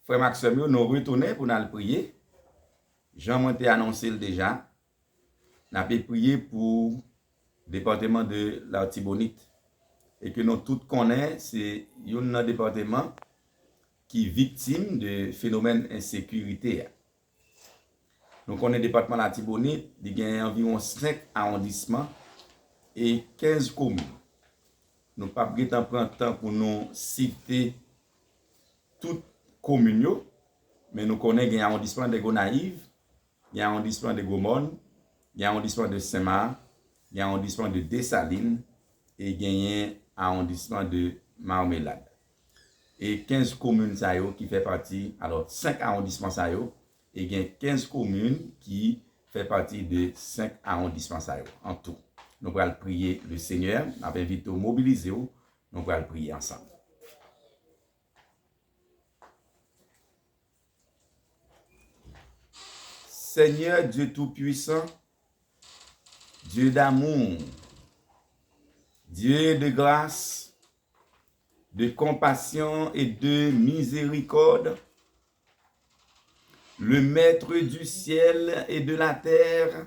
Frère Maxime, nous retournons pour nous prier. Jean m'a annoncé déjà. Nous avons prié pour le département de l'Artibonite. Et que nous tous connaissons, c'est un département qui est victime de phénomènes d'insécurité. Nous connaissons le département de l'Artibonite, il y a environ 5 arrondissements et 15 communes. Nous ne pouvons pas prendre le temps pour nous citer toutes communes, mais nous connaissons l'arrondissement de Gonaïve, l'arrondissement de Gomone, l'arrondissement de Saint-Marc, l'arrondissement de Dessalines et l'arrondissement de Marmelade. Et 15 communes qui fait partie, alors 5 arrondissements et il y a 15 communes qui fait partie de 5 arrondissements en tout. Nous allons prier le Seigneur, nous invitons à mobiliser, nous allons prier ensemble. Seigneur Dieu Tout-Puissant, Dieu d'amour, Dieu de grâce, de compassion et de miséricorde, le Maître du ciel et de la terre,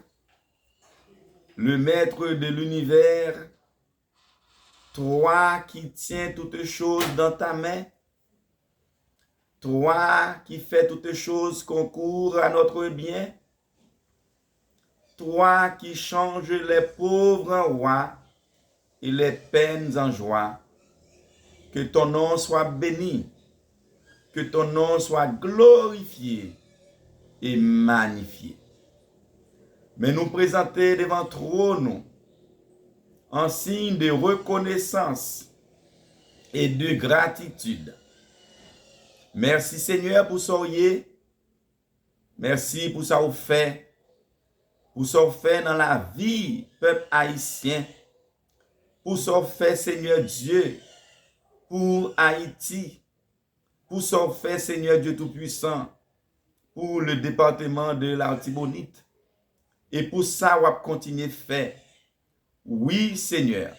le Maître de l'univers, toi qui tiens toutes choses dans ta main, toi qui fais toutes choses concourent à notre bien, toi qui changes les pauvres en rois et les peines en joie, que ton nom soit béni, que ton nom soit glorifié et magnifié. Mais nous présenter devant trône en signe de reconnaissance et de gratitude. Merci Seigneur pour ce que merci pour ça vous fait, pour ce que fait dans la vie peuple haïtien, pour ce que fait Seigneur Dieu pour Haïti, pour ce que fait Seigneur Dieu Tout-Puissant pour le département de l'Artibonite. Et pour ça, on va continuer à faire. Oui, Seigneur,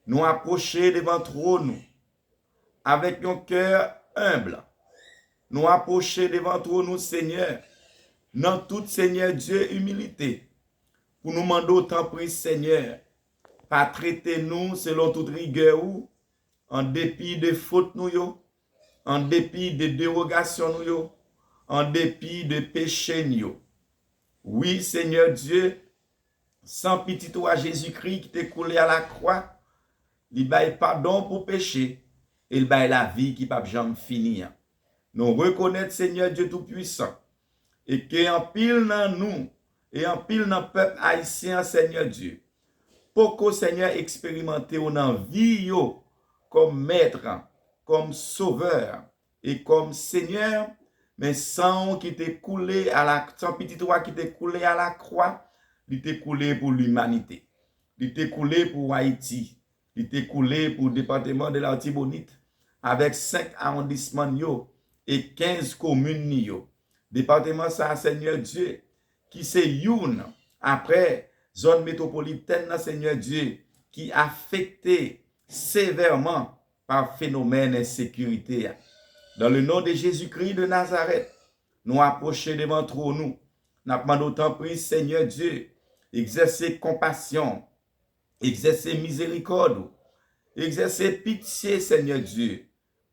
nous approcher devant trône avec un cœur humble. Nous approcher devant trône, Seigneur, dans toute, Seigneur Dieu, humilité. Pour nous demander autant prix, Seigneur, pas traiter nous selon toute rigueur, en dépit de fautes nous, en dépit de dérogations nous, en dépit de péchés nous. Oui, Seigneur Dieu, sans petit toi Jésus-Christ qui t'est coulé à la croix, il baille pardon pour péché, et il baille la vie qui ne peut jamais finir. Nous reconnaissons, Seigneur Dieu Tout-Puissant, et qu'en pile dans nous, et en pile dans le peuple haïtien, Seigneur Dieu, pour que Seigneur expérimente dans vie comme maître, comme sauveur, et comme Seigneur, mais sans qui t'est coulé à la, sans petit toi qui t'est coulé à la croix, il t'est coulé pour l'humanité. Il t'est coulé pour Haïti. Il t'est coulé pour le département de l'Artibonite avec 5 arrondissements et 15 communes. Département ça, Seigneur Dieu, qui c'est une après zone métropolitaine, Seigneur Dieu, qui affecté sévèrement par phénomène d'insécurité. Dans le nom de Jésus-Christ de Nazareth, nous approchons devant nous. Nous demandons autant prix, Seigneur Dieu, exercer compassion, exercer miséricorde, exercer pitié, Seigneur Dieu,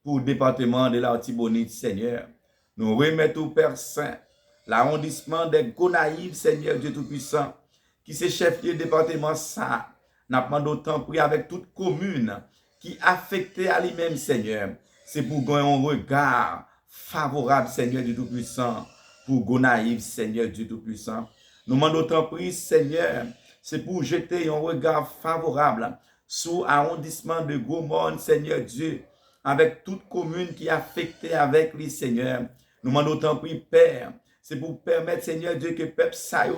pour le département de l'Artibonite, Seigneur. Nous remettons au Père Saint l'arrondissement des Gonaïves, Seigneur Dieu Tout-Puissant, qui c'est chef-lieu département ça. Nous demandons autant prix avec toute commune qui affectée à lui-même, Seigneur. C'est pour gagner un regard favorable, Seigneur Dieu Tout-Puissant, pour Gonaïve, Seigneur Dieu Tout-Puissant. Nous demandons autant prix, Seigneur, c'est pour jeter un regard favorable sur l'arrondissement de Gomone, Seigneur Dieu, avec toute commune qui est affectée avec lui, Seigneur. Nous demandons autant prix, Père, c'est pour permettre, Seigneur Dieu, que le peuple saille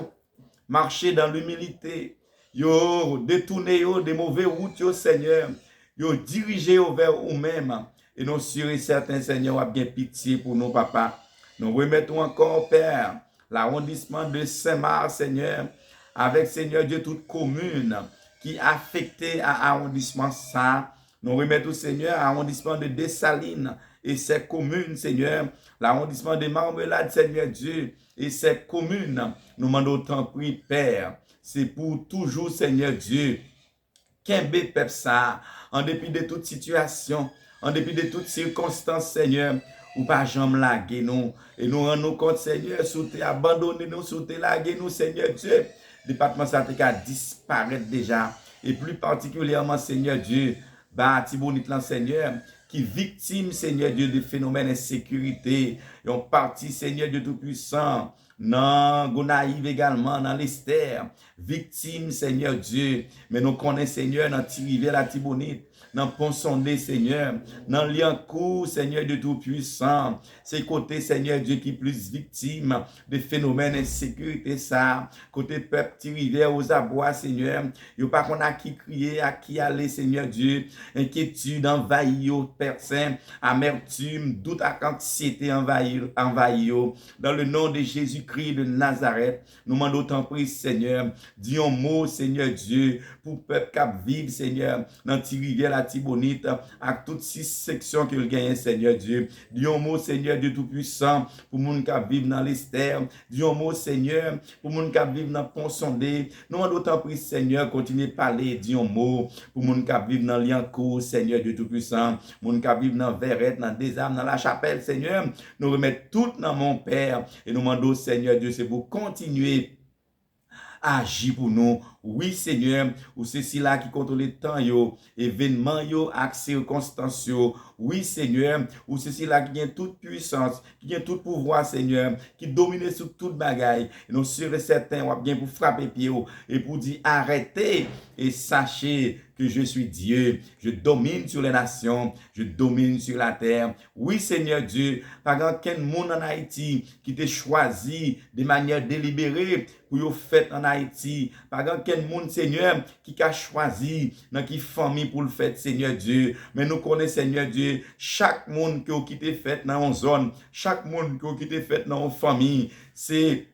marcher dans l'humilité, yo détourner des mauvais routes, Seigneur, yo diriger vers vous-même. Et nous sûrs et certains, Seigneur, a bien pitié pour nous, papa. Nous remettons encore, Père, l'arrondissement de Saint-Marc, Seigneur, avec, Seigneur Dieu, toute commune qui est affectée à l'arrondissement ça. Nous remettons, Seigneur, à l'arrondissement de Dessalines et ses communes, Seigneur, l'arrondissement des Marmelades, Seigneur Dieu, et ses communes, nous demandons tant pris, Père, c'est pour toujours, Seigneur Dieu, Kembe peuple ça, en dépit de toute situation, en dépit de toutes circonstances, Seigneur, ou pas jamais laguer nous, et nous rendons compte, Seigneur, sous t'es abandonné nous, sous t'es lagué nous, Seigneur Dieu, département santé a disparaître déjà, et plus particulièrement, Seigneur Dieu, Tibonite, Seigneur, qui victime, Seigneur Dieu, des phénomènes d'insécurité, et on partit, Seigneur Dieu Tout-Puissant, dans Gonaïve également, dans l'Esther, victime, Seigneur Dieu, mais nous connaissons, Seigneur, dans Tirivière, la Tibonite, dans Pont-Sondé, Seigneur, dans Liancourt, Seigneur Dieu Tout-Puissant, c'est côté, Seigneur Dieu, qui est plus victime des phénomènes d'insécurité, ça, côté peuple Tirivière, aux abois, Seigneur, il n'y a pas qu'on a qui crier, à qui aller, Seigneur Dieu, inquiétude, envahie, Père Saint, amertume, doute, anxiété, envahie, dans le nom de Jésus-Christ de Nazareth, nous demandons tant pris, Seigneur, dis un mot, Seigneur Dieu, pour peuple cap vivre, Seigneur, dans Tirivière, la Tibonite, avec toutes 6 sections qu'il gagne, Seigneur Dieu. Dis un mot, Seigneur Dieu Tout-Puissant, pour moun cap vivre dans l'Esther. Dis un mot, Seigneur, pour moun cap vivre dans Pont-Sondé. Nous demandons tant pris, Seigneur, continuez à parler, dis un mot, pour moun cap vivre dans Liancourt, Seigneur Dieu Tout-Puissant, moun cap vivre dans Verrette, dans Desarmes, dans la Chapelle, Seigneur. Nous remettons tout dans mon Père, et nous demandons, Seigneur Dieu, c'est pour continuer agis pour nous. Oui, Seigneur, ou c'est cela qui contrôle le temps, yo, événement, yo, accès aux circonstances, yo. Oui, Seigneur, ou c'est cela qui a toute puissance, qui a tout pouvoir, Seigneur, qui domine sur toute bagaille. Et nous sommes certains, on va bien pour frapper pied, et pour dire arrêtez et sachez que je suis Dieu. Je domine sur les nations, je domine sur la terre. Oui, Seigneur Dieu, par exemple, quel monde en Haïti qui t'a choisi de manière délibérée pour vous faire en Haïti. Par exemple, quel monde, Seigneur, qui a choisi dans qui famille pour le faire, Seigneur Dieu. Mais nous connaissons, Seigneur Dieu, chaque monde qui a quitté fait dans une zone, chaque monde qui a quitté fait dans une famille, c'est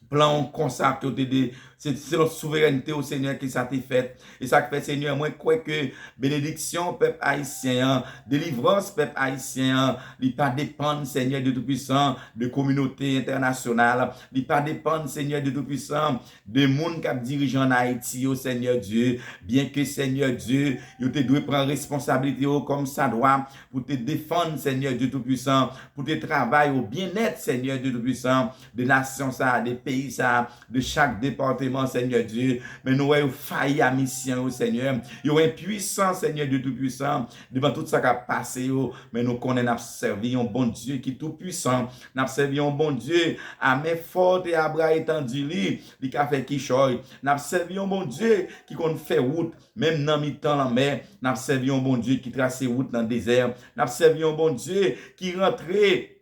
plan consacré, c'est notre souveraineté au Seigneur qui ça fait. Et ça fait, Seigneur, moi, crois que bénédiction, peuple haïtien, délivrance, peuple haïtien, il pas dépendre, Seigneur de Tout-Puissant, de communauté internationale, il pas dépendre, Seigneur de Tout-Puissant, de monde qui dirige en Haïti, au Seigneur Dieu, bien que, Seigneur Dieu, il te doit prendre responsabilité comme ça doit, pour te défendre, Seigneur de Tout-Puissant, pour te travailler au bien-être, Seigneur de Tout-Puissant, des nations, ça, des pays, ça, de chaque département, Seigneur Dieu, mais nous avons failli à mission au Seigneur, nous avons impuissant, Seigneur Dieu Tout-Puissant, devant tout ça qui a passé, mais nous connaissons, servi un bon Dieu qui est tout-puissant, nous servi un bon Dieu à main forte et à bras étendus, qui a fait qui choy, nous servi un bon Dieu qui compte faire route, même dans mi-temps la mer, nous servi un bon Dieu qui trace route dans le désert, nous servi un bon Dieu qui rentrait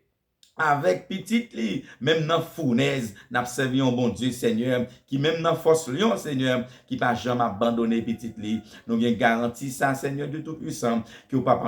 avec petite li, même dans fournaise, n'a servi un bon Dieu, Seigneur, qui même dans force lion, Seigneur, qui pas jamais abandonné petite li. Nous bien garanti ça, Seigneur de Tout-Puissant, que vous pas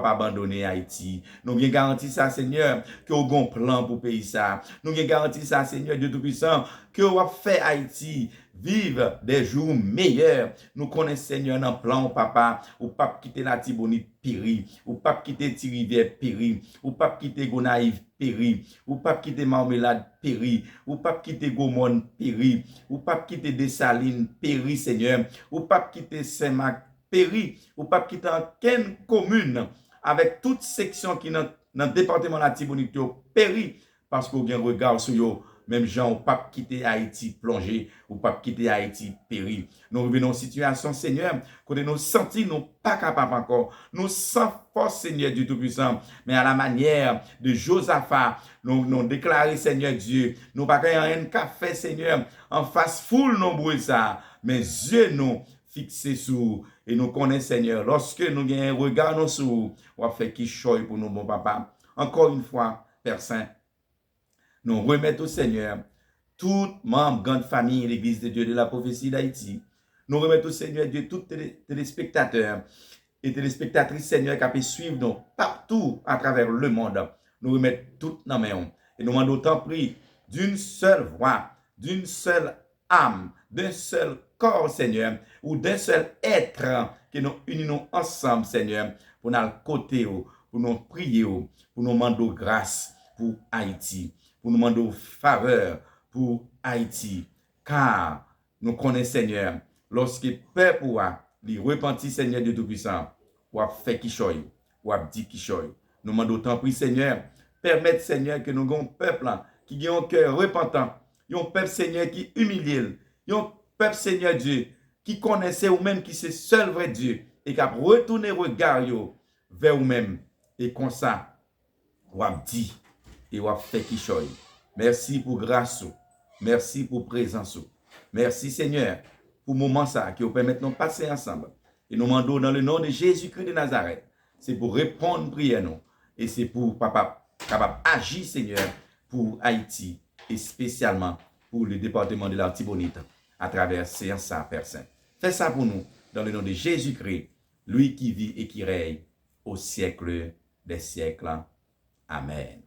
abandonner Haïti. Nous bien garanti ça, Seigneur, que vous avez un plan pour pays ça. Nous bien garanti ça, Seigneur de Tout-Puissant, que vous avez fait Haïti vivre des jours meilleurs. Nous connaissons, Seigneur, dans le plan, papa, ou pas quitter la Tibonite péri, ou pas quitter Tirivière péri, ou pas quitter Gonaïve péri, ou pas quitter Marmelade péri, ou pas quitter Gaumont péri, ou pas quitter Dessalines péri, Seigneur, ou pas quitter Saint-Marc péri, ou pas quitter aucune commune avec toute section qui dans le département de la Tibonite péri, parce qu'on a un regard sur eux. Même gens ou pas quitter Haïti plongé, ou pas quitter Haïti péri. Nous revenons en situation, Seigneur, quand nous sentons nous pas capables encore, nous sans force, Seigneur Dieu Tout-Puissant, mais à la manière de Josaphat, nous déclarer, Seigneur Dieu, nous pas rien qu'à faire, Seigneur, en face foule nombreux ça, mais yeux nous fixés sur, et nous connaissons, Seigneur, lorsque nous avons un regard sur, on va faire qui choy pour nous, mon papa. Encore une fois, Père Saint, nous remettons au Seigneur tout membre, grande famille de l'Église de Dieu de la prophétie d'Haïti. Nous remettons au Seigneur Dieu tous les téléspectateurs et téléspectatrices, Seigneur, qui peuvent suivre nous partout à travers le monde. Nous remettons tout dans mes mains. Et nous demandons autant prix d'une seule voix, d'une seule âme, d'un seul corps, Seigneur, ou d'un seul être que nous unissons ensemble, Seigneur, pour nous côté, pour pour nous prier, pour nous demander grâce pour Haïti, pour nous demander faveur pour Haïti. Car nous connaissons, Seigneur, lorsque peuple lui repentit, Seigneur Dieu Tout-Puissant, ou a fait qui choy, ou a dit qui choy. Nous demandons autant prix, Seigneur, permettre, Seigneur, que nous ayons un peuple qui a un cœur repentant, un peuple, Seigneur, qui humilie, un peuple, Seigneur Dieu, qui connaissait ou même qui c'est seul vrai Dieu, et qui a retourné regard vers vous-même, et comme ça, ou a dit, et ou a fait qui choy. Merci pour grâce, merci pour présence, merci, Seigneur, pour le moment ça, qui vous permet de nous passer ensemble. Et nous demandons dans le nom de Jésus-Christ de Nazareth. C'est pour répondre prière nous. Et c'est pour papa capable agir, Seigneur, pour Haïti et spécialement pour le département de l'Artibonite à travers séance Père Saint. Fais ça pour nous dans le nom de Jésus-Christ, lui qui vit et qui règne au siècle des siècles. Amen.